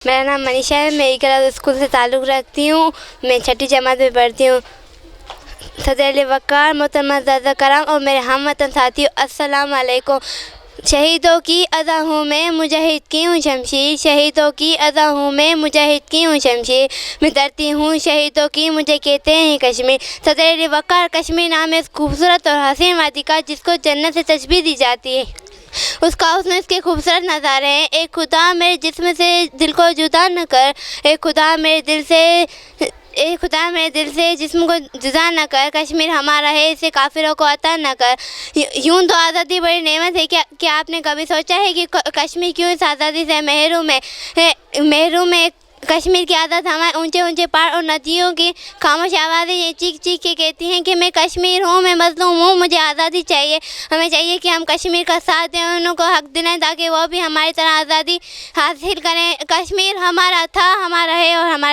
मेरा नाम मनीषा है। मैं इकरा स्कूल से ताल्लुक़ रखती हूँ। मैं छठी जमात में पढ़ती हूँ। सदर वक़ार मोहतरमा ज़ादा कराम और मेरे हम वतन साथियों, अस्सलाम वालेकुम। शहीदों की अदा हूँ मैं, मुजाहिद की हूँ शमशीर। शहीदों की अदा हूँ मैं, मुजाहिद की हूँ शमशीर। मैं डरती हूँ शहीदों की, मुझे कहते हैं कश्मीर। सदर वक़ार कश्मीर नाम है खूबसूरत और हसीन वादी का, जिसको जन्नत से तशबीह दी जाती है। उसका उसमें इसके खूबसूरत नज़ारे हैं। एक खुदा मेरे जिस्म से दिल को जुदा न कर, एक खुदा मेरे दिल से जिस्म को जुदा न कर। कश्मीर हमारा है, इसे काफिरों को अता न कर। यूं तो आज़ादी बड़ी नेमत है। क्या आपने कभी सोचा है कि कश्मीर क्यों इस आज़ादी से महरूम है? कश्मीर की आदत हमारे ऊंचे ऊंचे पहाड़ और नदियों की खामोश आवाज़ें ये चीख चीख के कहती हैं कि मैं कश्मीर हूँ, मैं मज़लूम हूँ, मुझे आज़ादी चाहिए। हमें चाहिए कि हम कश्मीर का साथ दें, उनको हक दिलाएं ताकि वो भी हमारी तरह आज़ादी हासिल करें। कश्मीर हमारा था, हमारा है और हमारा